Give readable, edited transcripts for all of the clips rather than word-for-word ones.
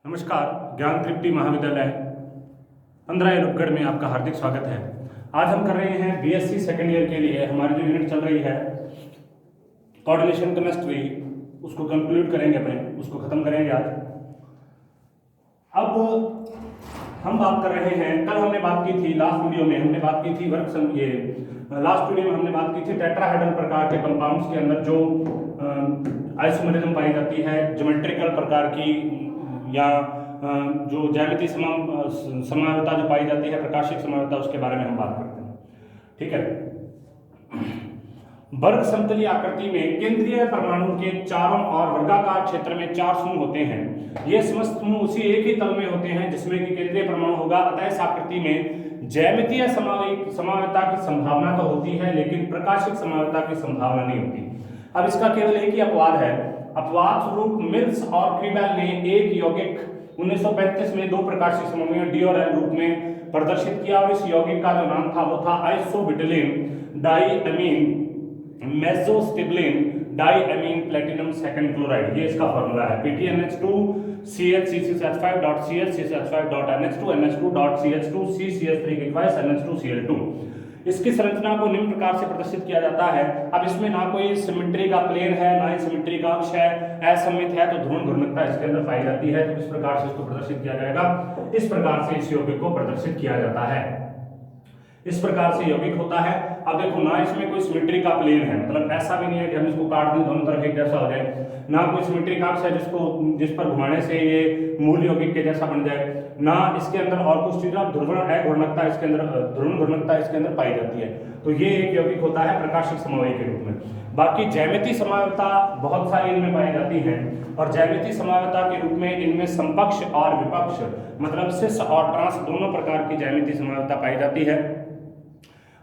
नमस्कार। ज्ञान तृप्ति महाविद्यालय 15 एलुपगढ़ में आपका हार्दिक स्वागत है। आज हम कर रहे हैं बीएससी सेकेंड ईयर के लिए हमारी जो यूनिट चल रही है कोऑर्डिनेशन केमिस्ट्री, उसको कंक्लूड करेंगे, अपने उसको खत्म करेंगे आज। अब हम बात कर रहे हैं, कल हमने बात की थी, लास्ट वीडियो में हमने बात की थी लास्ट वीडियो में हमने बात की थी टेट्राहेड्रल प्रकार के कंपाउंड्स के अंदर जो आइसोमेरिज्म पाई जाती है, ज्योमेट्रिकल प्रकार की या जो ज्यामितीय समावता जो पाई जाती है, प्रकाशिक समावता, उसके बारे में हम बात करते हैं। ठीक है। वर्ग समतलीय आकृति में केंद्रीय परमाणु के चारों और वर्गाकार क्षेत्र में 4 समूह होते हैं। ये समस्त समूह उसी एक ही तल में होते हैं जिसमें कि केंद्रीय परमाणु होगा। अतः इस आकृति में ज्यामितीय समावता की संभावना तो होती है, लेकिन प्रकाशिक समावता की संभावना नहीं होती। अब इसका केवल एक ही अपवाद है। अपवाद स्वरूप मिल्स और क्रीबेल ने एक यौगिक 1935 में 2 प्रकाशिक समूहों डी और एल रूप में प्रदर्शित किया, और इस यौगिक का जो नाम था वो था आइसोब्यूटाइल डाइअमीन मेसोस्टेबुलिन डाइअमीन प्लेटिनम सेकंड क्लोराइड। ये इसका फार्मूला है PTNH2 CH2CCH5.CH2NH2NH2.CH2CCH3 इसकी संरचना को निम्न प्रकार से प्रदर्शित किया जाता है। अब इसमें ना कोई सिमेट्री का प्लेन है, ना ही सिमेट्री का अक्ष है, असममित है, तो ध्रुवण घूर्णकता इसके अंदर पाई जाती है। तो इस प्रकार से इसको प्रदर्शित किया जाएगा। इस प्रकार से इस यौगिक को प्रदर्शित किया जाता है। इस प्रकार से यौगिक होता है। अब देखो, ना इसमें कोई सिमेट्री का प्लेन है, मतलब ऐसा भी नहीं है कि हम इसको काट दें दोनों तरफ एक जैसा हो जाए, ना कोई सिमेट्री का अक्ष है जिस पर घुमाने से ये मूल यौगिक के जैसा बन जाए, ना इसके अंदर और कुछ चीज, ध्रुवण अघूर्णकता इसके अंदर, ध्रुवण घूर्णकता इसके अंदर पाई जाती है। तो ये एक यौगिक होता है प्रकाशिक समवायी के रूप में। बाकी ज्यामितीय समावता बहुत सारी इनमें पाई जाती है, और ज्यामितीय समावता के रूप में इनमें समपक्ष और विपक्ष, मतलब सिस और ट्रांस, दोनों प्रकार की ज्यामितीय समावता पाई जाती है।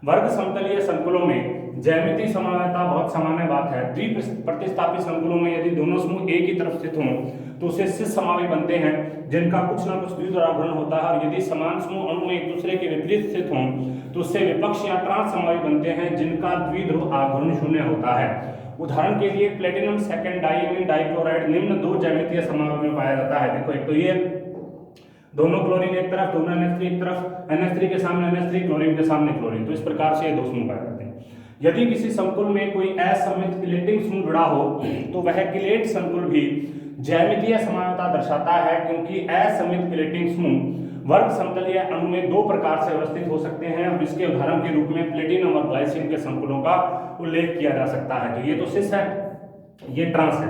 वर्ग समतलीय संकुलों में ज्यामितीय समावता बहुत सामान्य बात है। द्विप्रतिस्थापित संकुलों में यदि दोनों समूह एक ही तरफ स्थित हों तो उसे सिस समावी बनते हैं, जिनका कुछ ना कुछ द्विध्रुवाघूर्ण होता है। और यदि समान समूह अणु एक दूसरे के विपरीत स्थित हों तो उससे विपक्ष या ट्रांस समावी बनते हैं, जिनका द्विध्रुव आघूर्ण शून्य होता है। उदाहरण के लिए प्लेटिनम सेकंड डाइअमीन डाइक्लोराइड निम्न 2 ज्यामितीय समावी में पाया जाता है। देखो, एक तो ये दोनों क्लोरीन एक तरफ, दोनों NH3 एक तरफ, NH3 के सामने NH3, क्लोरीन के सामने क्लोरीन, तो इस प्रकार से ये 2 समूह पाए जाते हैं। यदि किसी संकुल में कोई असममित किलेटिंग समूह जुड़ा हो तो वह किलेट संकुल भी ज्यामितीय समावता दर्शाता है, क्योंकि असममित किलेटिंग समूह वर्ग समतलीय अणु में 2 प्रकार से अवस्थित हो सकते हैं। और इसके उदाहरण के रूप में प्लेटिनम और ग्लाइसिन के संकुलों का उल्लेख किया जा सकता है। तो ये तो सिस है, ये ट्रांस है।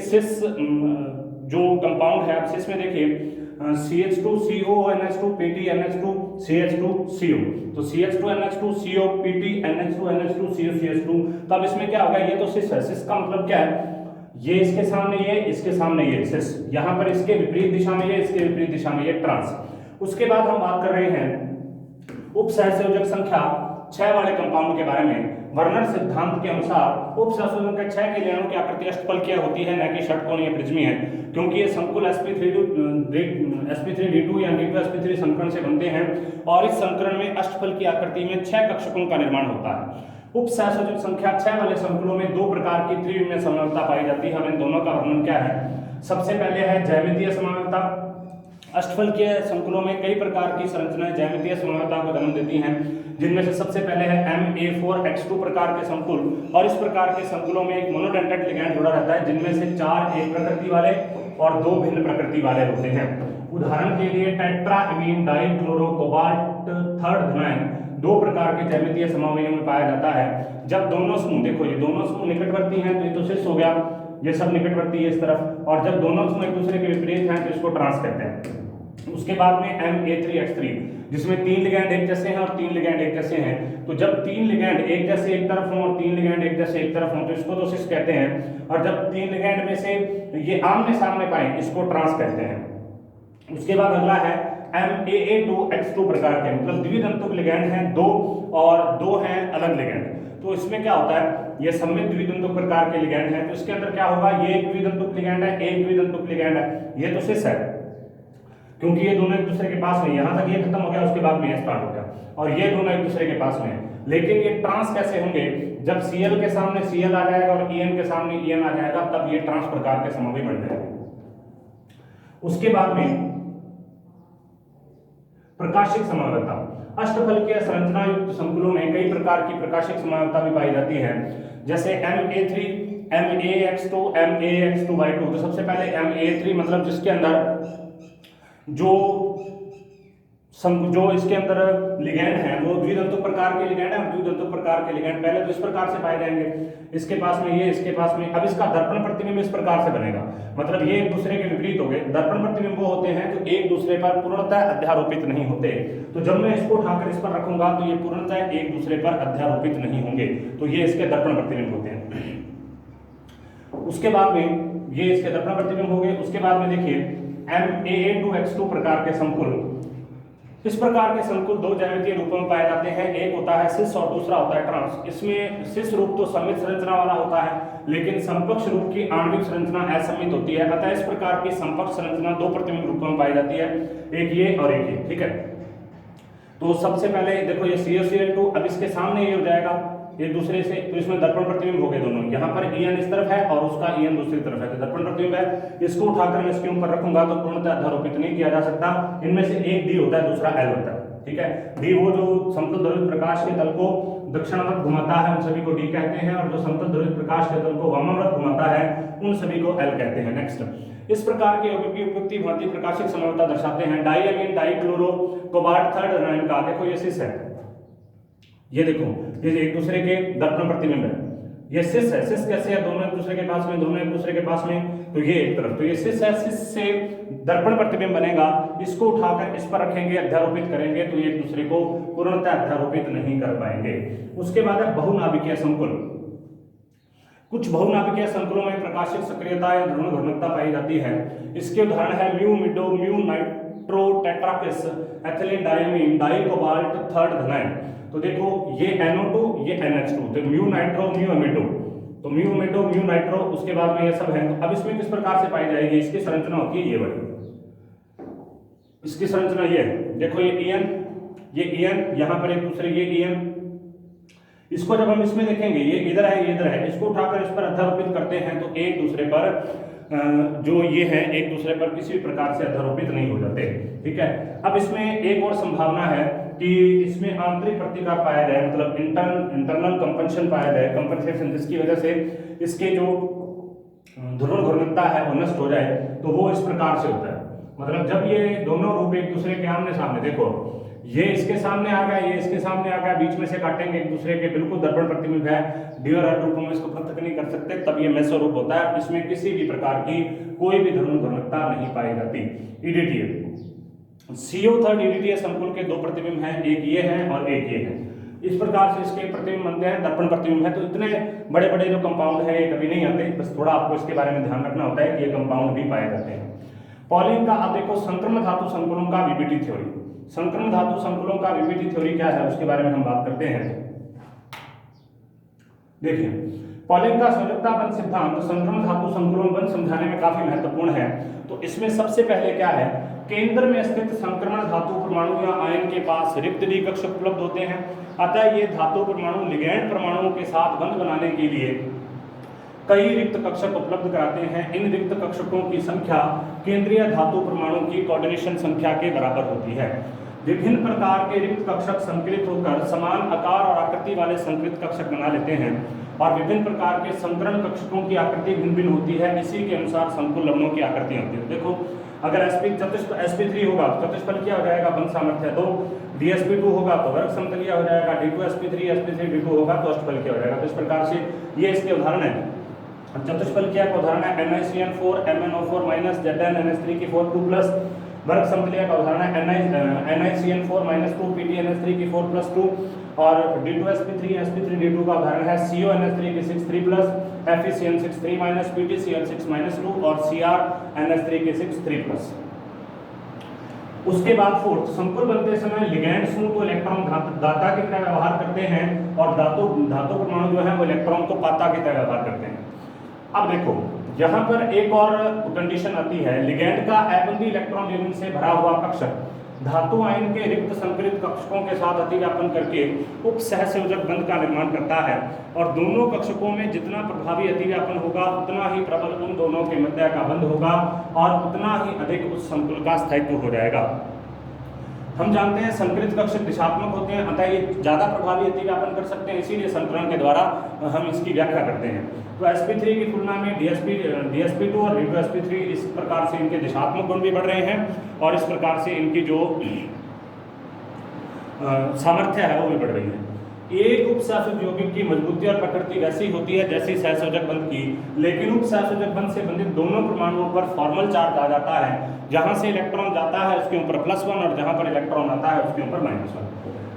सिस जो कंपाउंड है, अब सिस में देखिए CH2CO NH2 PT NH2 CH2CO, तो CH2 NH2 CO PT NH2 NH2 CO CH2। तो अब इसमें क्या होगा, ये तो सिस है। सिस का मतलब क्या है, ये इसके सामने ये, इसके सामने ये सिस, यहाँ पर इसके विपरीत दिशा में ये, इसके विपरीत दिशा में ये ट्रांस। उसके बाद हम बात कर रहे हैं उपसहसंयोजक संख्या 6 वाले कंपाउंड के बारे में। वर्नर सिद्धांत के अनुसार उपसहसंयोजक 6 के लिए अणु की आकृति अष्टफलकीय होती है, न कि षटकोणीय प्रिज्मी है, क्योंकि ये संकुल sp3d2 या d2sp3 संकरण से बनते हैं, और इस संकरण में अष्टफल की आकृति में 6 कक्षकों का निर्माण होता है। उपसहसंयोजक संख्या 6 वाले संकुलों में 2 प्रकार की त्रिविमीय समावता पाई जाती है। अब इन दोनों का वर्णन क्या है। सबसे पहले है ज्यामितीय समावता। अष्टफल के संकुलों में कई प्रकार की संरचनाएं ज्यामितीय समावता को जन्म देती हैं, जिनमें से सबसे पहले है Ma4H2 प्रकार के संकुल। और इस प्रकार के संकुलों में एक मोनोडेंटेट लिगैंड जुड़ा रहता है, जिनमें से 4 एक प्रकृति वाले और 2 भिन्न प्रकृति वाले होते हैं। उदाहरण के लिए टेट्राएमीन डाइक्लोरोकोबाल्ट थर्ड धनायन 2 प्रकार के ज्यामितीय समावयवों में पाया जाता है। जब दोनों समूह, देखो ये दोनों समूह निकटवर्ती हैं तो ये तो सिस हो गया, ये सब निकटवर्ती है इस तरफ, और जब दोनों समूह एक दूसरे के विपरीत हैं तो इसको ट्रांस कहते हैं। उसके बाद में Ma3H3, जिसमें 3 लिगैंड एक जैसे हैं और 3 लिगैंड एक जैसे हैं। तो जब 3 लिगैंड एक जैसे एक तरफ हों और 3 लिगैंड एक जैसे एक तरफ हों तो इसको तो सिस कहते हैं, और जब 3 लिगैंड में से ये आमने सामने पाए इसको ट्रांस कहते हैं। उसके बाद अगला है MAA2H2 प्रकार के, मतलब द्विदंतुक लिगैंड हैं 2 और 2 हैं अलग लिगैंड। तो इसमें क्या होता है, ये सममित द्विदंतुक प्रकार के लिगैंड हैं, तो इसके अंदर क्या होगा, ये एक द्विदंतुक लिगैंड है, एक द्विदंतुक लिगैंड है, ये तो सिस है, क्योंकि ये दोनों एक दूसरे के पास नहीं, यहां तक ये खत्म हो गया, उसके बाद में ये स्टार्ट हो गया, और ये दोनों एक दूसरे के पास में है। लेकिन ये ट्रांस कैसे होंगे, जब Cl के सामने Cl आ जाएगा और En के सामने En आ जाएगा, तब ये ट्रांस प्रकार के समूह बन जाएंगे। उसके बाद में प्रकाशिक समन्वयता। अष्टफलकीय संरचना युक्त संकुलों में कई प्रकार की प्रकाशिक समन्वयता भी पाई जाती है, जैसे Ma3, MaX2, MaX2/2। तो सबसे पहले Ma3 मतलब जिसके अंदर जो इसके अंदर लिगैंड है वो द्वितंतु प्रकार के लिगैंड है, और द्वितंतु प्रकार के लिगैंड पहले तो इस प्रकार से पाए जाएंगे, इसके पास में ये, इसके पास में। अब इसका दर्पण प्रतिबिंब इस प्रकार से बनेगा, मतलब ये एक दूसरे के विपरीत हो गए। दर्पण प्रतिबिंब वो होते हैं जो एक दूसरे पर पूर्णतः अध्यारोपित नहीं होते। तो जब मैं इसको उठाकर इस पर रखूंगा तो ये पूर्णतः एक दूसरे पर अध्यारोपित नहीं होंगे, तो ये इसके दर्पण प्रतिबिंब होते हैं। उसके बाद में ये इसके दर्पण प्रतिबिंब हो गए। उसके बाद में देखिए Ma2X2 प्रकार के संकुल। इस प्रकार के संकुल दो ज्यामितीय रूपों में पाए जाते हैं, एक होता है सिस और दूसरा होता है ट्रांस। इसमें सिस रूप तो सममित संरचना वाला होता है, लेकिन समकक्ष रूप की आणविक संरचना असममित होती है। अतः इस प्रकार की समकक्ष संरचना दो प्रतिबिंब रूपों में पाई जाती है, एक ये और एक ये, ठीक है। तो सबसे पहले देखो ये CuCl2, अब इसके सामने ये हो जाएगा एक दूसरे से, तो इसमें दर्पण प्रतिबिंब हो गए दोनों। यहाँ पर En इस तरफ है और उसका En दूसरी तरफ है, तो दर्पण प्रतिबिंब है। इसको उठाकर मैं इसके ऊपर रखूंगा तो पूर्णतः अध्यारोपित नहीं किया जा सकता। इनमें से एक D होता है, दूसरा L होता है, ठीक है। D वो जो समतल ध्रुवित प्रकाश के तल को दक्षिणावर्त घुमाता है, उन सभी को D कहते हैं, और जो समतल ध्रुवित प्रकाश के तल को वामावर्त घुमाता है, उन सभी को L कहते हैं। नेक्स्ट, इस प्रकार के यौगिक की उपयुक्ति भांति प्रकाशिक समन्वयता दर्शाते हैं। डाइअमीन डाइक्लोरो कोबाल्ट थर्ड एनायन का, देखो ये सिस है, ये देखो ये एक दूसरे के दर्पण प्रतिबिंब है। ये सिस है, सिस कैसे है, दोनों एक दूसरे के पास में, दोनों एक दूसरे के पास में, तो ये एक तरफ, तो ये सिस है, सिस से दर्पण प्रतिबिंब बनेगा। इसको उठाकर इस पर रखेंगे, अध्यारोपित करेंगे, तो ये एक दूसरे को पूर्णतः अध्यारोपित नहीं कर पाएंगे। उसके बाद है बहुनाभिकीय संकुल। कुछ बहुनाभिकीय संकुलों में प्रकाशिक सक्रियता या ध्रुवण घूर्णकता पाई जाती है। इसके उदाहरण है म्यू मिडो, mu nitro tetrakis, ethylene diamine, di cobalt third धनायन। तो देखो ये NO2, ये NH2, तो म्यू नाइट्रो, म्यू अमिडो, तो म्यू अमिडो, म्यू नाइट्रो, उसके बाद में ये सब है। तो अब इसमें किस प्रकार से पाई जाएगी, इसकी संरचना होती है ये वाली, इसकी संरचना ये है, देखो ये EN, यहाँ पर एक दूसरे ये EN। इसको जब हम इसमें देखेंगे, ये इधर है, ये इधर है, इसको उठाकर इस पर अध्यारोपित करते हैं तो एक दूसरे पर जो ये है एक दूसरे पर किसी भी प्रकार से अध्यारोपित नहीं हो जाते, ठीक है। अब इसमें एक और संभावना है कि इसमें आंतरिक प्रतिकार पाया जाए, मतलब इंटरनल कंपनसेशन पाया जाए, कंपनसेशन, जिसकी वजह से इसके जो ध्रुवण घूर्णकता है वो नष्ट हो जाए। तो वो इस प्रकार से होता है, मतलब जब ये दोनों रूप एक दूसरे के आमने सामने, देखो ये इसके सामने आ गया, ये इसके सामने आ गया, बीच में से काटेंगे एक दूसरे के, बिल्कुल दर्पण प्रतिबिंब है, डी और एल रूपों में इसको पृथक नहीं कर सकते, तब ये मेसो रूप होता है। इसमें किसी भी प्रकार की कोई भी ध्रुवण घूर्णकता नहीं पाई जाती। EDTA, CO थर्ड EDTA संकुल के दो प्रतिबिंब हैं, एक ये है और एक ये है। इस प्रकार से इसके प्रतिबिंब बनते हैं, दर्पण प्रतिबिंब है। तो इतने बड़े बड़े जो कंपाउंड है ये कभी नहीं आते, बस थोड़ा आपको इसके बारे में ध्यान रखना होता है कि ये कंपाउंड भी पाए जाते हैं। पॉलिंग का, अब देखो संक्रमण धातु संकुलों का VBT थ्योरी। संक्रमण धातु संकुलों का VBT थ्योरी क्या है उसके बारे में हम बात करते हैं। देखिए पॉलिंग का संयोजकता बंध सिद्धांत संक्रमण धातु संकुलों में बंध समझाने में काफी महत्वपूर्ण है। तो इसमें सबसे पहले क्या है, केंद्र में स्थित संक्रमण धातु परमाणु या आयन के पास रिक्त डी कक्षक उपलब्ध होते हैं। अतः ये धातु परमाणु लिगैंड परमाणुओं के साथ बंध बनाने के लिए कई रिक्त कक्षक उपलब्ध कराते हैं। इन रिक्त कक्षकों की संख्या केंद्रीय धातु परमाणु की कोऑर्डिनेशन संख्या के बराबर होती है। विभिन्न प्रकार के रिक्त कक्षक संकलित होकर समान आकार और आकृति वाले संकलित कक्षक बना लेते हैं, और विभिन्न प्रकार के संकरण कक्षकों की आकृति भिन्न भिन्न होती है। इसी के अनुसार संकुल लवणों की आकृति होती है। देखो अगर sp3 होगा तो चतुष्फलकीय हो जाएगा, बंध सामर्थ्य 2, dsp2 होगा तो वर्ग समतलीय हो जाएगा, d2sp3 sp3 d2 होगा तो अष्टफलकीय हो जाएगा। तो इस प्रकार से ये इसके उदाहरण है। चतुष्फलकीय का उदाहरण है NiCN4 MnO4 ZnNH3 की 4 2+। वर्ग समतलीय का उदाहरण है NiCN4 2 PtNH3 की 4+2, और D2sp3 sp3d2 का उदाहरण है CONH3 की 6 3+, FeCN6 3- PtCl6 -2 और CrNH3 की 6 3+। उसके बाद फोर्थ, संकुल बनते समय लिगैंड समूह को इलेक्ट्रॉन दाता की तरह व्यवहार करते हैं, और धातु परमाणु जो है वो इलेक्ट्रॉन को पाता की तरह व्यवहार करते हैं। अब देखो यहाँ पर एक और कंडीशन आती है, लिगैंड का अबंधी इलेक्ट्रॉन यूनिट से भरा हुआ कक्षक धातु आयन के रिक्त संकरित कक्षकों के साथ अतिव्यापन करके उप सहसंयोजक बंध का निर्माण करता है, और दोनों कक्षकों में जितना प्रभावी अतिव्यापन होगा उतना ही प्रबल उन दोनों के मध्य का बंध होगा और उतना ही अधिक उस संकुल का स्थायित्व हो जाएगा। हम जानते हैं संकरित कक्षक दिशात्मक होते हैं, अतः ये ज़्यादा प्रभावी अतिव्यापन कर सकते हैं, इसीलिए संकरण के द्वारा हम इसकी व्याख्या करते हैं। तो sp3 की तुलना में dsp2 और v2sp3 इस प्रकार से इनके दिशात्मक गुण भी बढ़ रहे हैं और इस प्रकार से इनकी जो सामर्थ्य है वो भी बढ़ रही है। एक उप सहसंयोजक यौगिक की मजबूती और प्रकृति वैसी होती है जैसी सहसंयोजक बंध की, लेकिन उप सहसंयोजक बंध से बंधित दोनों परमाणुओं पर फॉर्मल चार्ज आ जाता है। जहां से इलेक्ट्रॉन जाता है उसके ऊपर +1 और जहां पर इलेक्ट्रॉन आता है उसके ऊपर -1।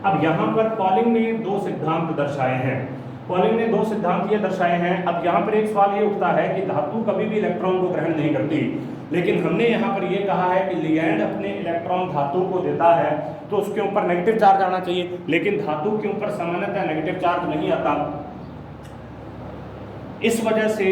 अब यहाँ पर पॉलिंग ने दो सिद्धांत दर्शाए हैं, पॉलिंग ने दो सिद्धांत ये दर्शाए हैं। अब यहाँ पर एक सवाल ये उठता है कि धातु कभी भी इलेक्ट्रॉन को ग्रहण नहीं करती, लेकिन हमने यहाँ पर ये कहा है कि लिगैंड अपने इलेक्ट्रॉन धातु को देता है तो उसके ऊपर नेगेटिव चार्ज आना चाहिए, लेकिन धातु के ऊपर सामान्यतः नेगेटिव चार्ज नहीं आता। इस वजह से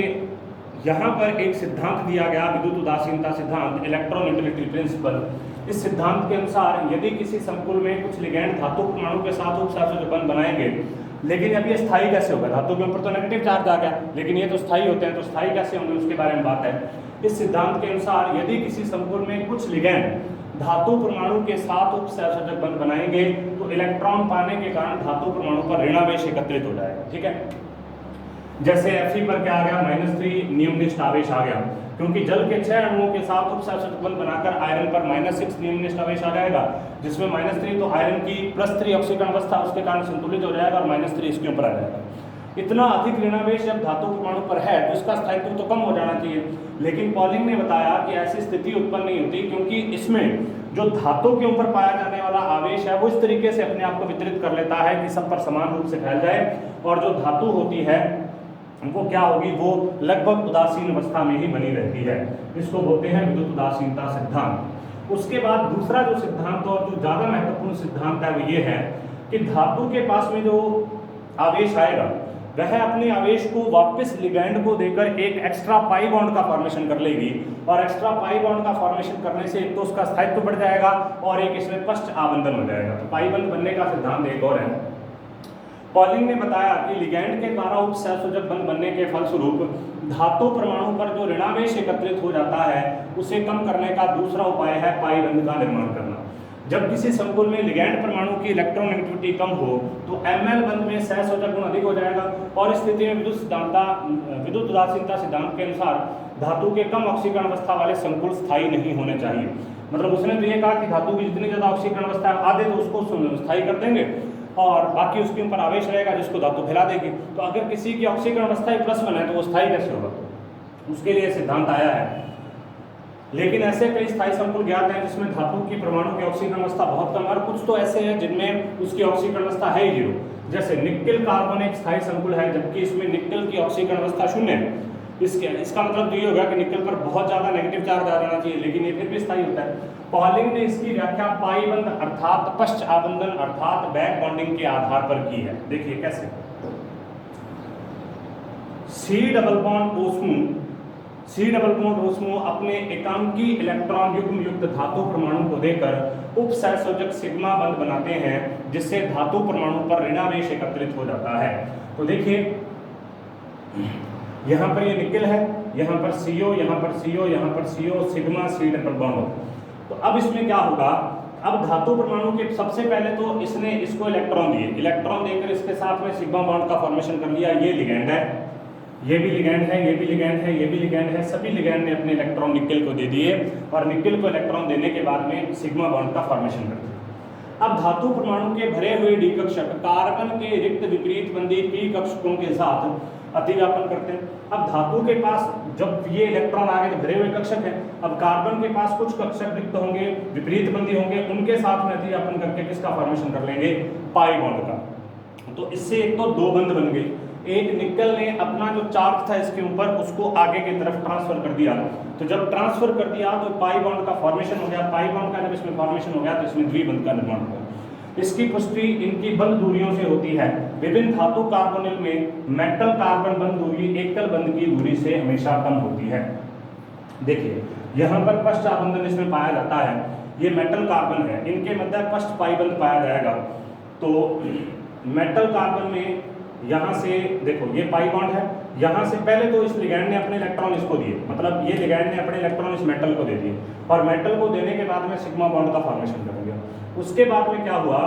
यहाँ पर एक सिद्धांत दिया गया, विद्युत उदासीनता सिद्धांत, इलेक्ट्रॉन न्यूट्रलिटी प्रिंसिपल। इस सिद्धांत के अनुसार यदि किसी संकुल में कुछ लिगैंड धातु परमाणु के साथ उप सहसंयोजक बंध बनाएंगे, लेकिन अब ये स्थायी कैसे होगा? धातु के ऊपर तो नेगेटिव चार्ज आ गया, लेकिन ये तो स्थायी होते हैं, तो स्थायी कैसे होंगे उसके बारे में बात है। इस सिद्धांत के अनुसार यदि किसी संकुल में कुछ लिगैंड धातु परमाणु के साथ उप सहसंयोजक बंध बनाएंगे तो इलेक्ट्रॉन पाने के कारण धातु परमाणु पर ऋणावेश एकत्रित हो जाएगा। ठीक है, जैसे Fe पर क्या आ गया? -3 नियमनिष्ठ आवेश आ गया, क्योंकि जल के 6 अणुओं के साथ उप सहसंयोजक बंध बनाकर आयरन पर -6 नियमनिष्ठ आवेश आ जाएगा, जिसमें -3 तो आयरन की +3 ऑक्सीकरण अवस्था उसके कारण संतुलित हो जाएगा और -3 इसके ऊपर आ जाएगा। इतना अधिक ऋणावेश जब धातु परमाणु पर है तो इसका स्थायित्व तो कम हो जाना चाहिए, लेकिन पॉलिंग ने बताया कि ऐसी स्थिति उत्पन्न नहीं होती, क्योंकि इसमें जो धातु के ऊपर पाया जाने वाला आवेश है वो इस तरीके से अपने आप को वितरित कर लेता है कि सब पर समान रूप से फैल जाए, और जो धातु होती है वो क्या होगी? वो लगभग उदासीन अवस्था में ही बनी रहती है। इसको बोलते हैं विद्युत उदासीनता सिद्धांत। उसके बाद दूसरा जो सिद्धांत और जो ज्यादा महत्वपूर्ण सिद्धांत है वो ये है कि धातु के पास में जो आवेश आएगा वह अपने आवेश को वापस लिगैंड को देकर एक एक्स्ट्रा पाई बॉन्ड का फॉर्मेशन कर लेगी, और एक्स्ट्रा पाई बॉन्ड का फॉर्मेशन करने से एक तो उसका स्थायित्व बढ़ जाएगा और एक इसमें पश्च आबंधन हो जाएगा। तो पाई बंध बनने का सिद्धांत एक और है। पॉलिंग ने बताया कि लिगैंड के द्वारा उप सहसंयोजक बंध बनने के फलस्वरूप धातु परमाणु पर जो ऋणावेश एकत्रित हो जाता है उसे कम करने का दूसरा उपाय है पाई बंध का निर्माण करना। जब किसी संकुल में लिगैंड परमाणु की इलेक्ट्रोनेगेटिविटी कम हो तो Ml बंध में सहसंयोजक गुण अधिक हो जाएगा, और इस स्थिति में विद्युत उदासीनता सिद्धांत के अनुसार धातु के कम ऑक्सीकरण अवस्था वाले संकुल स्थायी नहीं होने चाहिए। मतलब उसने तो ये कहा कि धातु की जितनी ज्यादा ऑक्सीकरण अवस्था है आधे तो उसको स्थायी कर देंगे और बाकी उसके ऊपर आवेश रहेगा जिसको धातु फैला देगी। तो अगर किसी की ऑक्सीकरण अवस्था ही +1 है तो वो स्थायी कैसे होगा? उसके लिए सिद्धांत आया है। लेकिन ऐसे कई स्थायी संकुल ज्ञात हैं जिसमें धातु की परमाणु की ऑक्सीकरण अवस्था बहुत कम है, और कुछ तो ऐसे हैं जिनमें उसकी ऑक्सीकरण अवस्था है ही 0। जैसे निकेल कार्बन एक स्थायी संकुल है, जबकि इसमें निकेल की ऑक्सीकरण अवस्था 0 है। इसका मतलब ये होगा कि निकेल पर बहुत ज्यादा नेगेटिव चार्ज आ जाना चाहिए, लेकिन ये फिर भी स्थायी होता है। पॉलिंग ने इसकी व्याख्या पाई बंध अर्थात पश्च आबंधन अर्थात बैक बॉन्डिंग के आधार पर की है। देखिए कैसे। C डबल बॉन्ड OH अपने एकांकी इलेक्ट्रॉन युग्म युक्त धातु परमाणु को देकर उप सहसंयोजक सिग्मा बंध बनाते हैं, जिससे धातु परमाणु पर ऋणावेश एकत्रित हो जाता है। तो देखिए यहाँ पर ये निकेल है, यहाँ पर CO, यहाँ पर CO, यहाँ पर CO, sigma C double bond. तो अब इसमें क्या होगा? अब धातु परमाणु के सबसे पहले तो इसने इसको इलेक्ट्रॉन दिए, इलेक्ट्रॉन देकर इसके साथ में सिग्मा बॉन्ड का फॉर्मेशन कर लिया। ये लिगैंड है, ये भी लिगैंड है, ये भी लिगैंड है, ये भी लिगैंड है। सभी लिगैंड ने अपने इलेक्ट्रॉन निकेल को दे दिए और निकेल को इलेक्ट्रॉन देने के बाद में सिग्मा बॉन्ड का फॉर्मेशन कर दिया। अब धातु परमाणु के भरे हुए डी कक्षक कार्बन के रिक्त विपरीत बंधी पी कक्षकों के साथ अतिव्यापन करते हैं। अब धातु के पास जब ये इलेक्ट्रॉन आ गए तो भरे हुए कक्षक है, अब कार्बन के पास कुछ कक्षक रिक्त होंगे, विपरीत बंधी होंगे, उनके साथ में अतिव्यापन करके किसका फॉर्मेशन कर लेंगे? पाई बॉन्ड का। तो इससे एक तो 2 बंध बन गए। एक निकेल ने अपना जो चार्ज था इसके ऊपर उसको आगे की तरफ ट्रांसफर कर दिया, तो जब ट्रांसफर कर दिया तो पाई बॉन्ड का फॉर्मेशन हो गया। पाई बॉन्ड का जब इसमें फॉर्मेशन हो गया तो इसमें द्विबंध का निर्माण हुआ। इसकी पुष्टि इनकी बंध दूरियों से होती है। विभिन्न धातु कार्बोनिल में मेटल कार्बन बंध दूरी एकल बंध की दूरी से हमेशा कम होती है। देखिए यहाँ पर पश्च आबंधन इसमें पाया जाता है। ये मेटल कार्बन है, इनके मध्य पश्च पाई बंध पाया जाएगा। तो मेटल कार्बन में यहाँ से देखो ये पाई बॉन्ड है, यहाँ से पहले तो इस लिगैंड ने अपने इलेक्ट्रॉन इसको दिए, मतलब ये लिगैंड ने अपने इलेक्ट्रॉन इस मेटल को दे दिए, और मेटल को देने के बाद में सिग्मा बॉन्ड का फॉर्मेशन कर दिया। उसके बाद में क्या हुआ,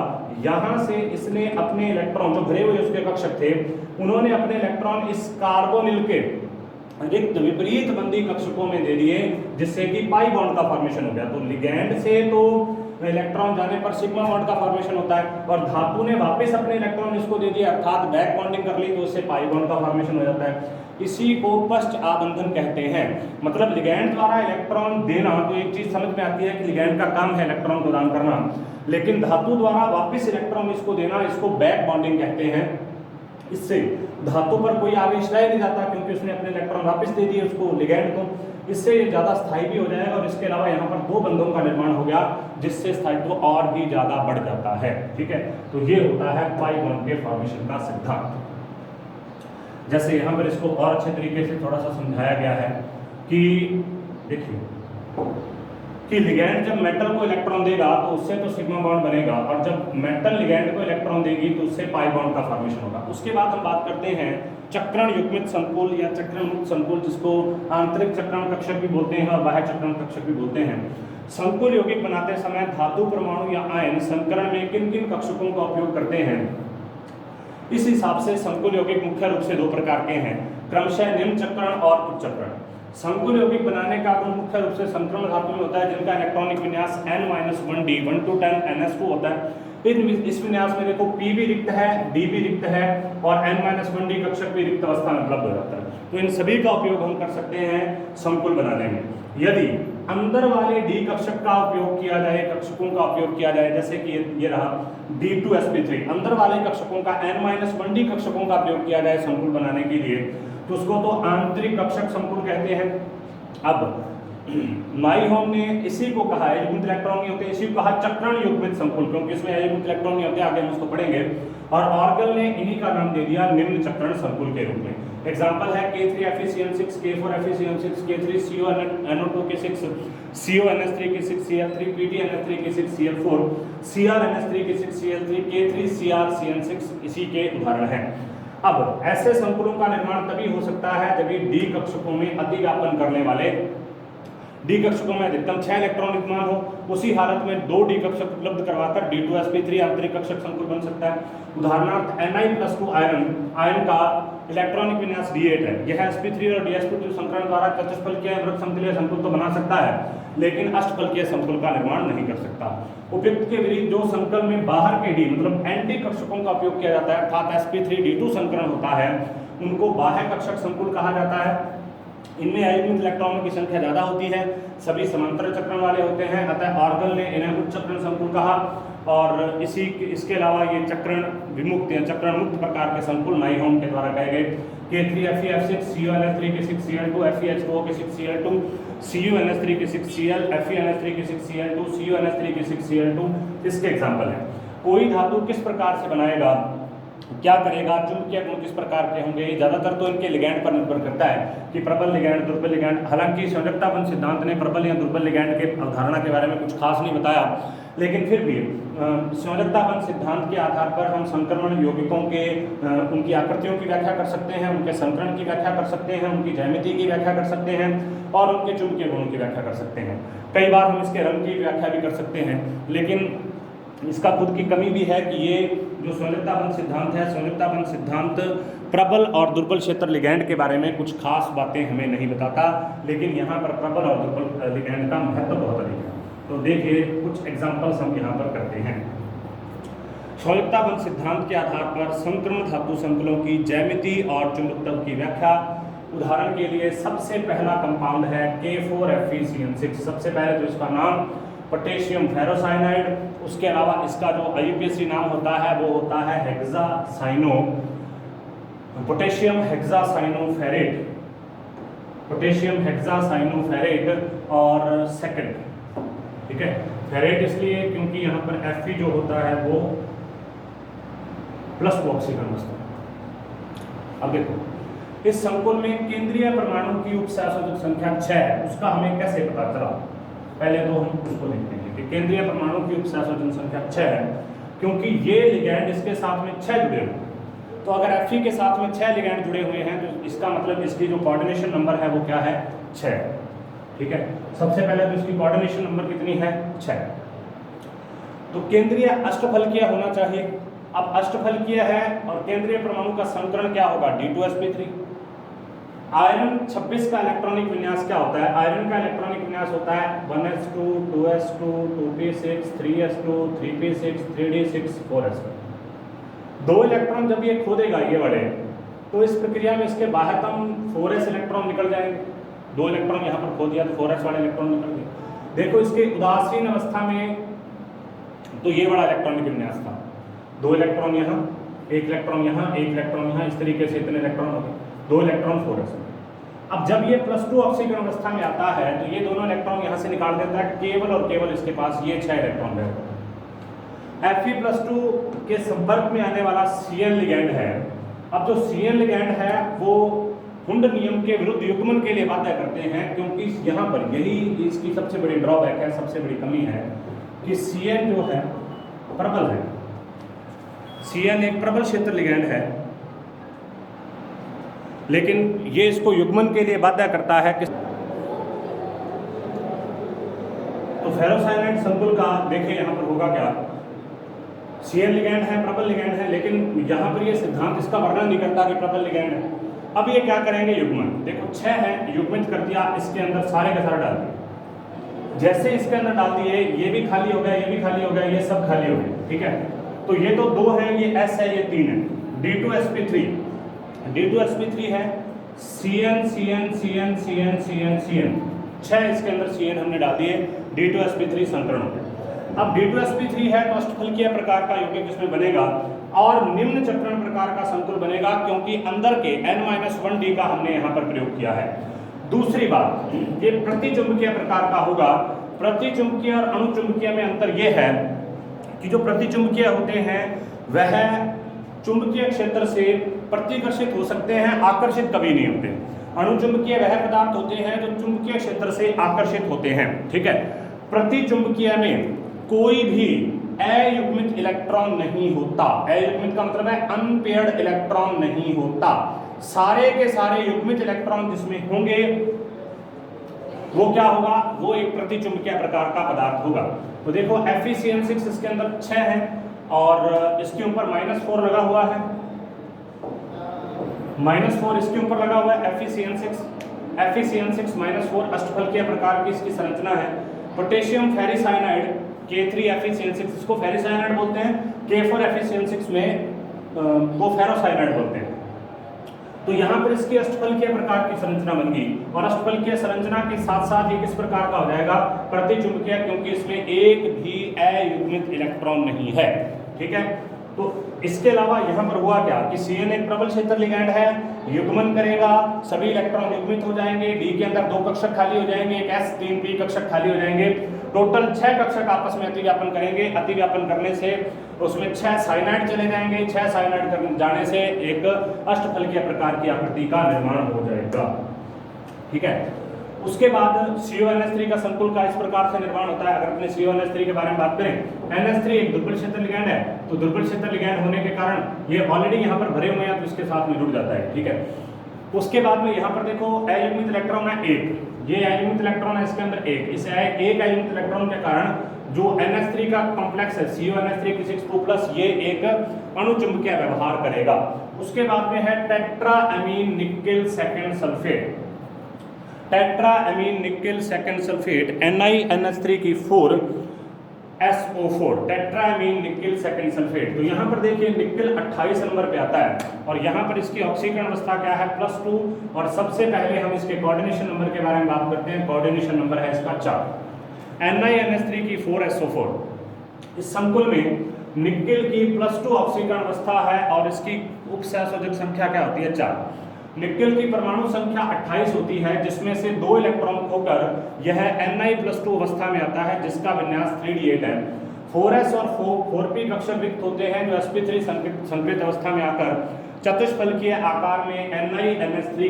यहाँ से इसने अपने इलेक्ट्रॉन जो भरे हुए उसके कक्षक थे, उन्होंने अपने इलेक्ट्रॉन इस कार्बोनिल के रिक्त विपरीत बंदी कक्षकों में दे दिए, जिससे कि पाई बॉन्ड का फॉर्मेशन हो गया। तो लिगैंड से तो इलेक्ट्रॉन जाने पर सिग्मा बॉन्ड का फॉर्मेशन होता है, और धातु ने वापस अपने इलेक्ट्रॉन इसको दे दिया, अर्थात बैक बॉन्डिंग कर ली, तो उससे पाई बॉन्ड का फॉर्मेशन हो जाता है। इसी को पश्च आबंधन कहते हैं। मतलब लिगैंड द्वारा इलेक्ट्रॉन देना, तो एक चीज समझ में आती है कि लिगैंड का काम है इलेक्ट्रॉन प्रदान करना, लेकिन धातु द्वारा वापस इलेक्ट्रॉन इसको देना, इसको बैक बॉन्डिंग कहते हैं। इससे धातु पर कोई आवेश रह नहीं जाता, क्योंकि उसने अपने इलेक्ट्रॉन वापस दे दिए उसको लिगैंड को। इससे ये ज्यादा स्थायी भी हो जाएगा, और इसके अलावा यहाँ पर दो बंधों का निर्माण हो गया, जिससे स्थायित्व और भी ज्यादा बढ़ जाता है। ठीक है, तो ये होता है पाई बॉन्ड के फॉर्मेशन का सिद्धांत। जैसे यहाँ पर इसको और अच्छे तरीके से थोड़ा सा समझाया गया है कि देखिए कि लिगैंड जब मेटल को इलेक्ट्रॉन देगा तो उससे तो सिग्मा बॉन्ड बनेगा, और जब मेटल लिगैंड को इलेक्ट्रॉन देगी तो उससे पाई बॉन्ड का फॉर्मेशन होगा। उसके बाद हम बात करते हैं चक्रण युग्मित संकुल या चक्रण मुक्त संकुल, जिसको आंतरिक चक्रण कक्षक भी बोलते हैं और बाह्य चक्रण कक्षक भी बोलते हैं। संकुल यौगिक बनाते समय धातु परमाणु या आयन संकरण में किन किन कक्षकों का उपयोग करते हैं, इस हिसाब से संकुल यौगिक मुख्य रूप से दो प्रकार के हैं, क्रमशः निम्न चक्रण और उच्च चक्रण। संकुल यौगिक बनाने का गुण मुख्य रूप से संक्रमण धातु में होता है, जिनका इलेक्ट्रॉनिक विन्यास n-1d 1 to 10 ns2 होता है। इस विन्यास में देखो p भी रिक्त है, d भी रिक्त है, और n-1d कक्षक भी रिक्त अवस्था में उपलब्ध हो जाता है। तो इन सभी का उपयोग हम कर सकते हैं संकुल बनाने में। यदि अंदर वाले d कक्षक का उपयोग किया जाए, कक्षकों का उपयोग किया जाए, जैसे कि ये रहा D2sp3, अंदर वाले कक्षकों का n-1d कक्षकों का उपयोग किया जाए संकुल बनाने के लिए, तो उसको तो आंतरिक कक्षक संकुल कहते हैं। अब नाइहोम ने इसी को कहा है, युग्मित इलेक्ट्रॉन नहीं होते, इसी को कहा चक्रण युग्मित संकुल, क्योंकि इसमें युग्मित इलेक्ट्रॉन नहीं होते, आगे हम उसको पढ़ेंगे। और ऑर्गल ने इन्हीं का नाम दे दिया निम्न चक्रण संकुल के रूप में। एग्जांपल है K3FeCN6, K4FeCN6, K3CONO2K6, CONS3K6, Cl3, PTNS3K6, Cl4, CrNS3K6, Cl3, K3CrCN6 इसी के उदाहरण हैं। अब ऐसे संकुलों का निर्माण तभी हो सकता है जब डी कक्षकों में अतिव्यापन करने वाले, डी कक्षकों में अधिकतम 6 इलेक्ट्रॉन विद्यमान हो। उसी हालत में 2 डी कक्षक उपलब्ध करवाकर D2sp3 आंतरिक कक्षक संकुल बन सकता है। उदाहरणार्थ Ni+2 आयन का इलेक्ट्रॉनिक विन्यास D8 है। यह sp3 और dsp2 संकरण द्वारा चतुष्फलकीय वृत्त समतलीय संकुल तो बना सकता है, लेकिन अष्टफलकीय संकुल का निर्माण नहीं कर सकता। उपयुक्त के विपरीत जो संकुल में बाहर के डी मतलब एंटी कक्षकों का उपयोग किया जाता है, अर्थात sp3d2 संकरण होता है, उनको बाह्य कक्षक संकुल कहा जाता है। इनमें अयुग्मित इलेक्ट्रॉनों की संख्या ज्यादा होती है, सभी समांतर चक्रण वाले होते हैं, अतः ऑर्गल ने इन्हें उच्च चक्रण संकुल कहा। और इसके अलावा ये चक्रण विमुक्त या चक्रण मुक्त प्रकार के संकुल नाइहोम के द्वारा कहे गए। K3FeF6, CuNS3K6, Cl2, FeH2O6, Cl2, CuNS3K6, Cl, FeNS3K6, Cl2, CuNS3K6, Cl2 इसके एग्जाम्पल हैं। कोई धातु किस प्रकार से बनाएगा, क्या करेगा, चुंबकीय गुण किस प्रकार के होंगे, ज्यादातर तो इनके लिगैंड पर निर्भर करता है कि प्रबल लिगैंड, दुर्बल लिगैंड। हालांकि संयोजकता बंध सिद्धांत ने प्रबल या दुर्बल लिगैंड के अवधारणा के बारे में कुछ खास नहीं बताया, लेकिन फिर भी संयोजकता बंध सिद्धांत के आधार पर हम संक्रमण यौगिकों के उनकी आकृतियों की व्याख्या कर सकते हैं, उनके संकरण की व्याख्या कर सकते हैं, उनकी ज्यामिति की व्याख्या कर सकते हैं, और उनके चुंबकीय गुणों की व्याख्या कर सकते हैं। कई बार हम इसके रंग की व्याख्या भी कर सकते हैं, लेकिन इसका खुद की कमी भी है कि ये जो संयोजकता बंध सिद्धांत है, संयोजकता बंध सिद्धांत प्रबल और दुर्बल क्षेत्र लिगैंड के बारे में कुछ खास बातें हमें नहीं बताता, लेकिन यहाँ पर प्रबल और दुर्बल लिगैंड का महत्व बहुत अधिक है। तो देखिए कुछ एग्जाम्पल्स हम यहाँ पर करते हैं। संयोजकता बंध सिद्धांत के आधार पर संक्रमण धातु संकुलों की ज्यामिति और चुंबकत्व की व्याख्या। उदाहरण के लिए सबसे पहला कंपाउंड है K4FeCN6। सबसे पहले तो इसका नाम पोटेशियम फेरोसाइनाइड, उसके अलावा इसका जो IUPAC नाम होता है वो होता है hexacyano, potassium hexacyanoferrate, potassium hexacyanoferrate और सेकंड, ठीक है। फेरेट इसलिए क्योंकि यहाँ पर Fe जो होता है वो प्लस ऑक्सीजन होता है। अब देखो इस संकुल में केंद्रीय परमाणु की उपसहसंयोजक संख्या 6 है, उसका हमें कैसे पता चला? पहले तो हम उसको लिख देंगे कि केंद्रीय परमाणु की उपसहसंयोजक संख्या 6 है, क्योंकि ये लिगैंड इसके साथ में 6 जुड़े हुए हैं। तो अगर Fe के साथ में 6 लिगैंड जुड़े हुए हैं तो इसका मतलब इसकी जो कोऑर्डिनेशन नंबर है वो क्या है? 6। ठीक है, सबसे पहले तो इसकी कोऑर्डिनेशन नंबर कितनी है? 6। तो केंद्रीय अष्टफलकीय होना चाहिए। अब अष्टफलकीय है और केंद्रीय परमाणु का संकरण क्या होगा? D2sp3। आयरन 26 का इलेक्ट्रॉनिक विन्यास क्या होता है? आयरन का इलेक्ट्रॉनिक विन्यास होता है 1s2 2s2 2p6 3s2 3p6 3d6 4s2। 2 electron जब ये खो देगा ये बड़े, तो इस प्रक्रिया में इसके बाह्यतम 4s इलेक्ट्रॉन निकल जाएंगे। 2 इलेक्ट्रॉन यहाँ पर खो दिया तो 4s वाले इलेक्ट्रॉन निकल गए। देखो इसके उदासीन अवस्था में तो ये बड़ा इलेक्ट्रॉनिक विन्यास था, 2 इलेक्ट्रॉन यहाँ, 1 इलेक्ट्रॉन यहाँ, 1 इलेक्ट्रॉन यहाँ, इस तरीके से इतने इलेक्ट्रॉन हो गए, 2 इलेक्ट्रॉन 4s। अब जब ये +2 ऑक्सीकरण अवस्था में आता है तो ये दोनों इलेक्ट्रॉन यहाँ से निकाल देता है, केवल और केवल इसके पास ये 6 इलेक्ट्रॉन रहते हैं। Fe+2 के संपर्क में आने वाला Cn लिगैंड है। अब जो Cn लिगैंड है वो हुंड नियम के विरुद्ध युग्मन के लिए बाध्य करते हैं, क्योंकि यहाँ पर यही इसकी सबसे बड़ी ड्रॉबैक है, सबसे बड़ी कमी है कि Cn जो है प्रबल है। Cn एक प्रबल क्षेत्र लिगैंड है, लेकिन ये इसको युग्मन के लिए बाध्य करता है कि तो फेरोसाइनाइड संकुल का देखिए यहाँ पर होगा क्या? Cn लिगैंड है, प्रबल लिगैंड है, लेकिन यहाँ पर ये सिद्धांत इसका वर्णन नहीं करता कि प्रबल लिगैंड है। अब ये क्या करेंगे? युग्मन। देखो 6 है, युग्मित कर दिया, इसके अंदर सारे के सारे डाल दिए। जैसे इसके अंदर डाल दिए, ये भी खाली हो गया, ये भी खाली हो गया, ये सब खाली हो गए। ठीक है, तो ये तो 2 है, ये S है, ये 3 है। D2sp3 है, Cn Cn Cn Cn Cn Cn 6 इसके अंदर Cn हमने डाल दिए, D2sp3 संकरण हो गया। अब D2sp3 है तो अष्टफलकीय प्रकार का यौगिक इसमें बनेगा और निम्न चक्रण प्रकार का संकुल बनेगा, क्योंकि अंदर के N-1D का हमने यहाँ पर प्रयोग किया है। दूसरी बात, ये प्रतिचुंबकीय प्रकार का होगा। प्रतिचुंबकीय और अणुचुंबकीय में अंतर यह है कि जो प्रतिचुंबकीय होते हैं वह चुंबकीय क्षेत्र से प्रतिकर्षित हो सकते हैं, आकर्षित कभी नहीं होते। अणुचुंबकीय वह पदार्थ होते हैं जो चुंबकीय क्षेत्र से आकर्षित होते हैं। ठीक है, प्रतिचुंबकीय में कोई भी अयुग्मित इलेक्ट्रॉन नहीं होता। अयुग्मित का मतलब है अनपेयर्ड इलेक्ट्रॉन नहीं होता। सारे के सारे युग्मित इलेक्ट्रॉन जिसमें होंगे वो क्या होगा? वो एक प्रतिचुंबकीय प्रकार का पदार्थ होगा। तो देखो FeCN6 इसके अंदर 6 है और इसके ऊपर -4 लगा हुआ है, -4 इसके ऊपर लगा हुआ है। FeCN6 -4 अष्टफलकीय प्रकार की इसकी संरचना है। पोटेशियम फेरिसाइनाइड K3FeCN6 इसको फेरिसाइनाइड बोलते हैं, K4FeCN6 में वो फेरोसाइनाइड बोलते हैं। तो यहाँ पर इसकी अष्टफलकीय प्रकार की संरचना बन गई और अष्टफलकीय संरचना के साथ साथ ये किस प्रकार का हो जाएगा? प्रतिचुंबकीय, क्योंकि इसमें एक भी अयुग्मित इलेक्ट्रॉन नहीं है। ठीक है, तो इसके अलावा यहाँ पर हुआ क्या कि Cn एक प्रबल क्षेत्र लिगैंड है, युग्मन करेगा, सभी इलेक्ट्रॉन युग्मित हो जाएंगे, D के अंदर 2 कक्षक खाली हो जाएंगे, एक S 3p कक्षक खाली हो जाएंगे, टोटल 6 कक्षक आपस में अतिव्यापन करेंगे। अतिव्यापन करने से उसमें 6 साइनाइड चले जाएंगे, 6 साइनाइड जाने से एक अष्टफलकीय प्रकार की आकृति का निर्माण हो जाएगा। ठीक है, उसके बाद CONH3 का संकुल का इस प्रकार से निर्माण होता है। अगर अपने CONH3 के बारे में बात करें, NH3 एक दुर्बल क्षेत्र लिगैंड है, तो दुर्बल क्षेत्र लिगैंड होने के कारण ये ऑलरेडी यहाँ पर भरे हुए हैं तो इसके साथ में जुड़ जाता है। ठीक है, उसके बाद में यहाँ पर देखो अयुग्मित इलेक्ट्रॉन है 1, ये अयुग्मित इलेक्ट्रॉन है इसके अंदर 1, इस एक अयुग्मित इलेक्ट्रॉन के कारण जो NH3 का कॉम्प्लेक्स है CONH3 ये एक अणुचुंबकीय व्यवहार करेगा। उसके बाद में है tetraammine nickel second sulphate, tetraammine nickel second sulphate NiNH3 की 4 SO4, tetraammine nickel second sulphate. तो यहाँ पर देखिए निकेल 28 नंबर पे आता है और यहाँ पर इसकी ऑक्सीकरण अवस्था क्या है? +2। और सबसे पहले हम इसके कोऑर्डिनेशन नंबर के बारे में बात करते हैं। कोऑर्डिनेशन नंबर है इसका 4। NiNH3 की 4 SO4। इस संकुल में निकेल की +2 ऑक्सीकरण अवस्था है और इसकी उपसहसंयोजक संख्या क्या होती है? 4। निकेल की परमाणु संख्या 28 होती है, जिसमें से 2 इलेक्ट्रॉन खोकर यह Ni+2 अवस्था में आता है, जिसका विन्यास 3d8 है। 4s और 4p कक्षक रिक्त होते हैं जो sp3 संकृत अवस्था में आकर चतुष्फलकीय आकार में NiNH3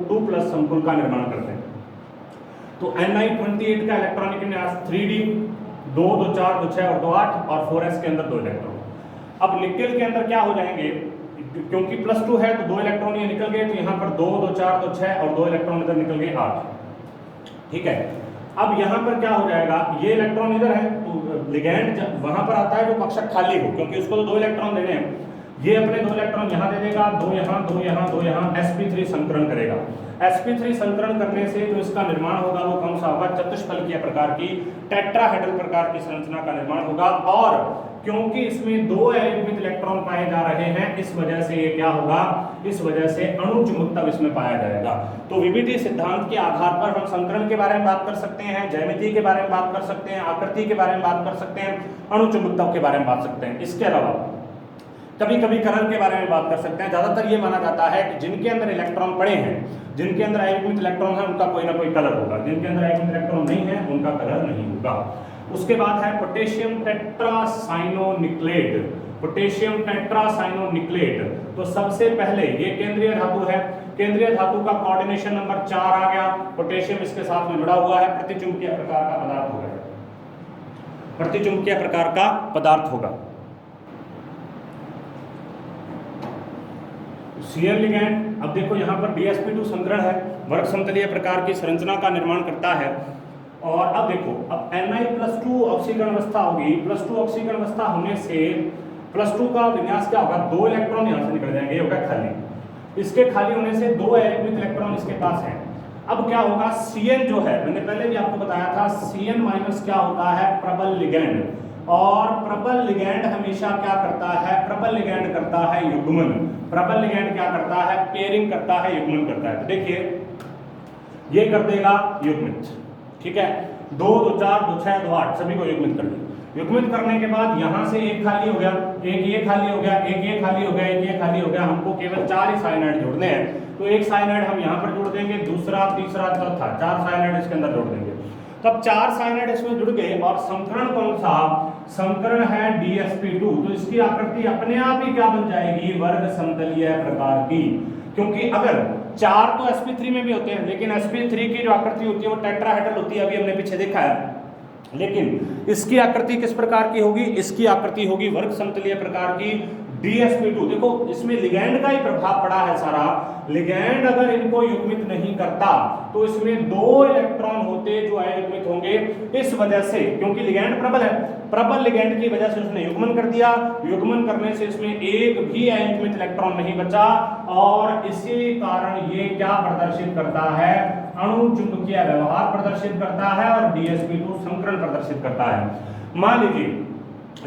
2+ संकुल का निर्माण करते हैं। तो Ni28 का इलेक्ट्रॉनिक विन्यास 3D 2 2 4 2 6 और 2 8 और 4s के अंदर 2 इलेक्ट्रॉन। अब निकेल के अंदर क्या हो जाएंगे, क्योंकि +2 है तो 2 इलेक्ट्रॉन ये निकल गए, तो यहाँ पर 2 2 4 2 6 और 2 इलेक्ट्रॉन इधर निकल गए 8। ठीक है, अब यहाँ पर क्या हो जाएगा, ये इलेक्ट्रॉन इधर है तो लिगैंड वहां पर आता है जो कक्षक खाली हो, क्योंकि उसको तो 2 इलेक्ट्रॉन देने हैं। ये अपने 2 इलेक्ट्रॉन यहाँ दे देगा, 2 यहाँ 2 यहाँ 2 यहाँ, sp3 संकरण करेगा। sp3 संकरण करने से जो इसका निर्माण होगा वो कौन सा होगा, चतुष्फलकीय प्रकार की टेट्राहेड्रल प्रकार की संरचना का निर्माण होगा। और क्योंकि इसमें 2 अयुग्मित इलेक्ट्रॉन पाए जा रहे हैं, इस वजह से ये क्या होगा, इस वजह से अणु चुंबकत्व इसमें पाया जाएगा। तो वीबीटी सिद्धांत के आधार पर हम संकरण के बारे में बात कर सकते हैं, ज्यामिति के बारे में बात कर सकते हैं, आकृति के बारे में बात कर सकते हैं, अणु चुंबकत्व के बारे में बात सकते हैं। इसके अलावा कभी कभी कलर के बारे में बात कर सकते हैं। ज्यादातर ये माना जाता है कि जिनके अंदर इलेक्ट्रॉन पड़े हैं, जिनके अंदर अयुग्मित इलेक्ट्रॉन है, उनका कोई ना कोई कलर होगा, जिनके अंदर अयुग्मित इलेक्ट्रॉन नहीं है उनका कलर नहीं होगा। उसके बाद है पोटेशियम टेट्रासाइनोनिक्लेट। पोटेशियम टेट्रासाइनोनिक्लेट, तो सबसे पहले ये केंद्रीय धातु है, केंद्रीय धातु का कोऑर्डिनेशन नंबर 4 आ गया, पोटेशियम इसके साथ में जुड़ा हुआ है, प्रतिचुंबकीय प्रकार का पदार्थ होगा, प्रतिचुंबकीय प्रकार का पदार्थ होगा। Cn लिगैंड, अब देखो यहाँ पर DsP2 संकरण है, वर्ग समतलीय प्रकार की संरचना का निर्माण करता है। और अब देखो, अब Ni+2 ऑक्सीकरण अवस्था होगी, +2 ऑक्सीकरण अवस्था होने से +2 का विन्यास क्या होगा, 2 इलेक्ट्रॉन यहाँ से निकल जाएंगे, ये होगा खाली। इसके खाली होने से 2 अयुग्मित इलेक्ट्रॉन इसके पास हैं। अब क्या होगा, Cn जो है, मैंने पहले भी आपको बताया था, Cn- क्या होता है, प्रबल लिगैंड। और प्रबल लिगैंड हमेशा क्या करता है, प्रबल लिगैंड करता है युग्मन। प्रबल लिगैंड क्या करता है, पेयरिंग करता है, युग्मन करता है। तो देखिए ये कर देगा युग्मित, ठीक है, 2 2 4 2 6 2 8 सभी को युग्मित कर दिया। युग्मित करने के बाद यहाँ से एक खाली हो गया, एक ये खाली हो गया, एक ये खाली हो गया, एक ये खाली हो गया। हमको केवल 4 ही साइनाइड जोड़ने हैं, तो एक साइनाइड हम यहाँ पर जोड़ देंगे, दूसरा, तीसरा, चौथा, 4 साइनाइड इसके अंदर जोड़ देंगे। तब 4 साइनाइड इसमें जुड़ गए। और संकरण कौन सा, संकरण है DsP2, तो इसकी आकृति अपने आप ही क्या बन जाएगी, वर्ग समतलीय प्रकार की। क्योंकि अगर 4 तो sp3 में भी होते हैं, लेकिन sp3 की जो आकृति होती है वो टेट्राहेड्रल होती है, अभी हमने पीछे देखा है। लेकिन इसकी आकृति किस प्रकार की होगी, इसकी आकृति होगी वर्ग समतलीय प्रकार की DsP2। देखो इसमें लिगैंड का ही प्रभाव पड़ा है सारा। लिगैंड अगर इनको युग्मित नहीं करता तो इसमें 2 इलेक्ट्रॉन होते जो अयुग्मित होंगे। इस वजह से, क्योंकि लिगैंड प्रबल है, प्रबल लिगैंड की वजह से उसने युग्मन कर दिया। युग्मन करने से इसमें एक भी अयुग्मित इलेक्ट्रॉन नहीं बचा, और इसी कारण ये क्या प्रदर्शित करता है, अणु चुंबकीय व्यवहार प्रदर्शित करता है और DsP2 संकरण प्रदर्शित करता है। मान लीजिए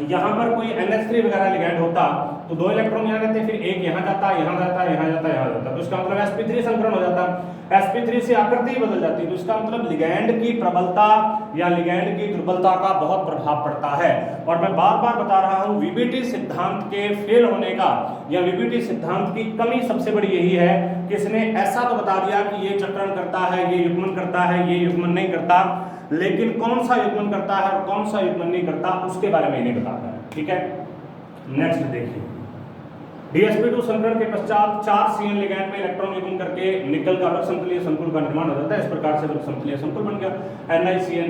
यहाँ पर कोई NH3 वगैरह लिगैंड होता तो 2 इलेक्ट्रॉन यहाँ रहते, फिर एक यहाँ जाता, यहाँ जाता, यहाँ जाता, यहाँ जाता, तो इसका मतलब sp3 संकरण हो जाता। sp3 से आकृति बदल जाती, तो इसका मतलब लिगैंड की प्रबलता या लिगैंड की दुर्बलता का बहुत प्रभाव पड़ता है। और मैं बार बार बता रहा हूँ, वीबीटी सिद्धांत के फेल होने का या वीबीटी सिद्धांत की कमी सबसे बड़ी यही है कि इसने ऐसा तो बता दिया कि ये चक्रण करता है, ये युग्मन करता है, ये युग्मन नहीं करता, लेकिन कौन सा युग्मन करता है और कौन सा युग्मन नहीं करता उसके बारे में नहीं बताता है। ठीक है, नेक्स्ट देखिए, DsP2 संकरण के पश्चात 4 Cn लिगैंड में इलेक्ट्रॉन युग्मन करके निकल का वर्ग समतलीय संकुल का निर्माण हो जाता है। इस प्रकार से वर्ग समतलीय संकुल बन गया, NiCN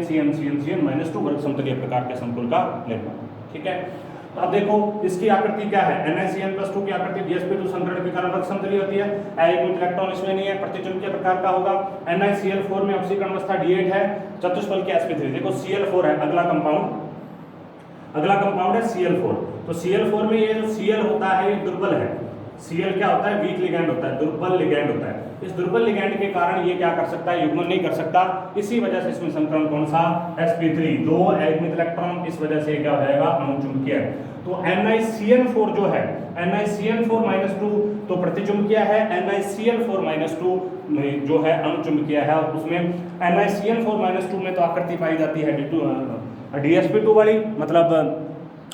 वर्ग समतलीय प्रकार के संकुल का निर्माण। ठीक है, तो अब देखो इसकी आकृति क्या है, NiCN+2 की आकृति DsP2 संकरण के कारण वर्ग समतलीय होती है। अयुग्मित इलेक्ट्रॉन इसमें नहीं है, प्रतिचुंबकीय प्रकार का होगा। NiCl4 में ऑक्सीकरण अवस्था D8 है, चतुष्फलकीय sp3। देखो Cl4 है अगला कंपाउंड, अगला कंपाउंड है Cl4। तो Cl4 में ये जो Cl होता है ये दुर्बल है। Cl क्या होता है, वीक लिगैंड होता है, दुर्बल लिगैंड होता है। इस दुर्बल लिगैंड के कारण ये क्या कर सकता है, युग्मन नहीं कर सकता। इसी वजह से इसमें संकरण कौन सा, sp3, 2 अयुग्मित इलेक्ट्रॉन, इस वजह से क्या हो जाएगा, अणु चुंबकीय। तो NiCN4 जो है, NiCN4-2 तो प्रतिचुंबकीय है, NiCl4-2 जो है अणु चुंबकीय है। और उसमें NiCN4-2 में तो आकृति पाई जाती है DsP2 वाली, मतलब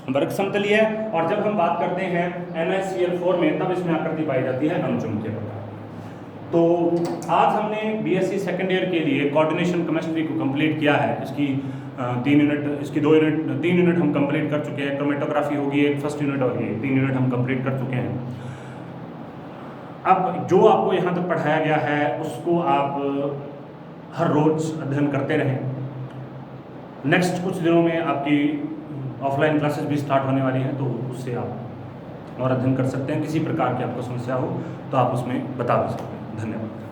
वर्ग समतलीय है। और जब हम बात करते हैं NiCl4 में, तब इसमें आकृति पाई जाती है अणु चुंबकीय प्रकार। तो आज हमने BSc सेकेंड ईयर के लिए कोऑर्डिनेशन केमिस्ट्री को कंप्लीट किया है। इसकी 3 यूनिट हम कंप्लीट कर चुके हैं। क्रोमेटोग्राफी होगी एक फर्स्ट यूनिट और ये 3 यूनिट हम कंप्लीट कर चुके हैं। अब जो आपको यहाँ तक पढ़ाया गया है उसको आप हर रोज़ अध्ययन करते रहें। नेक्स्ट कुछ दिनों में आपकी ऑफलाइन क्लासेस भी स्टार्ट होने वाली हैं, तो उससे आप और अध्ययन कर सकते हैं। किसी प्रकार की आपको समस्या हो तो आप उसमें बता भी सकते हैं। धन्यवाद।